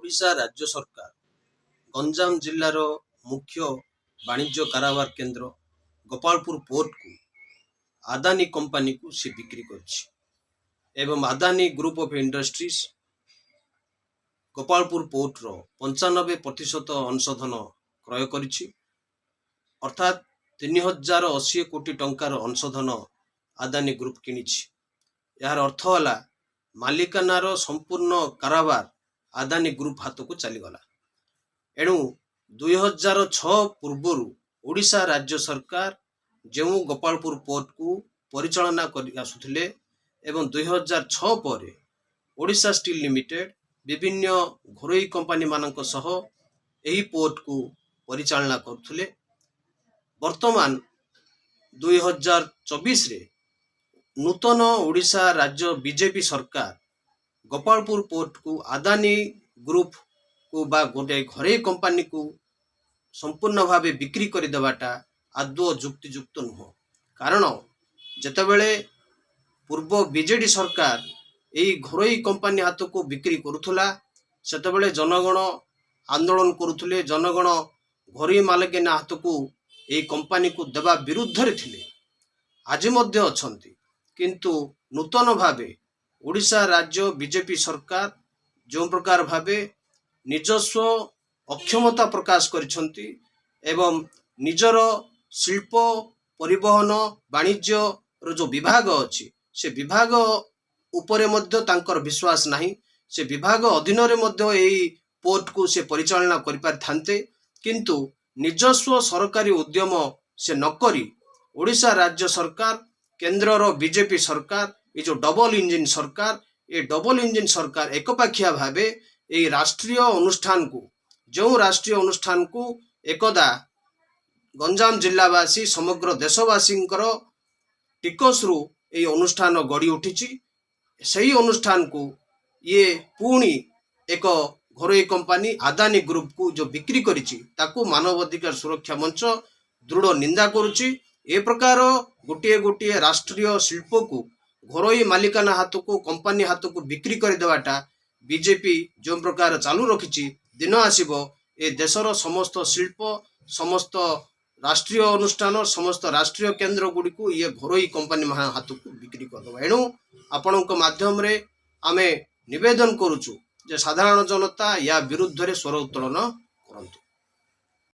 ओडिशा राज्य सरकार गंजाम जिल्लार मुख्य वाणिज्य कारोबार केन्द्र गोपालपुर पोर्ट को आदानी कंपनी को से बिक्री एवं Adani group of industries Gopalpur port रो 95% अंशधन क्रय करिछि अर्थात 3080 कोटी टंकार अंशधन आदानी ग्रुप किनिछि। यार अर्थ होला मालिकानार संपूर्ण कारोबार आदानी ग्रुप हाथ को चलीगला। एणु 2006 पूर्वर ओडिशा राज्य सरकार जो गोपालपुर पोर्ट को परिचालना कर आसुथिले एवं 2006 पर ओडिशा स्टील लिमिटेड विभिन्न घरोई कंपनी मानक सह एही पोर्ट को परिचालना करथुले। वर्तमान 2024 रे नूतन ओडिशा राज्य बीजेपी सरकार गोपालपुर पोर्ट को आदानी ग्रुप को बा गोटे घरे कंपनी को संपूर्ण भावे बिक्री कर देवाटा आदौ जुक्तियुक्त नुह। कारण जेतेबेले पूर्व बीजेडी सरकार यही घरोई कंपनी हाथ को बिक्री करुथला सेतेबेले जनगण आंदोलन करुथले। जनगण घरोई मालिकाना हाथ को यही कंपनी को देवा विरुद्ध रे थिले, आज मध्य अछंती। किंतु नूतन भावे ओडिशा राज्य बीजेपी सरकार जो प्रकार भावे निजस्व अक्षमता प्रकाश करिसंती एवं निजर शिल्प परिवहन वाणिज्य रो जो विभाग अछि से विभाग उपरे मध्य तांकर विश्वास नहीं। से विभाग अधीन रे मध्य एही पोर्ट को से परिचालना करि पार थांते, किंतु निजस्व सरकारी उद्यम से नकरी ओडिशा राज्य सरकार केंद्र रो बीजेपी सरकार ये जो डबल इंजिन सरकार ये डबल इंजिन सरकार एकपाखिया भावे ये राष्ट्रीय अनुष्ठान को जो राष्ट्रीय अनुष्ठान को एकदा गंजाम जिलावासी समग्र देशवासी टिकस रु ये अनुष्ठान गढ़ी उठी सही अनुष्ठान को ये पुणी एक घरोई कंपनी आदानी ग्रुप को जो बिक्री करिछि ताकू मानवाधिकार सुरक्षा मंच दृढ़ निंदा करुछि। ए प्रकार गोटे गोटे राष्ट्रीय शिल्प को घरोई मालिकाना हाथ को कंपनी हाथ को बिक्री कर देवाटा बीजेपी जो प्रकार चालू रखिछि दिन आसीबो ए देशर समस्त शिल्प समस्त राष्ट्रीय अनुष्ठान समस्त राष्ट्रीय केंद्र गुडी को ये घरोई कंपनी हाथ को बिक्री करदेवा। एणु आपण माध्यम रे आमे निवेदन करुचु जे साधारण जनता या विरुद्ध रे स्वर उत्तोलन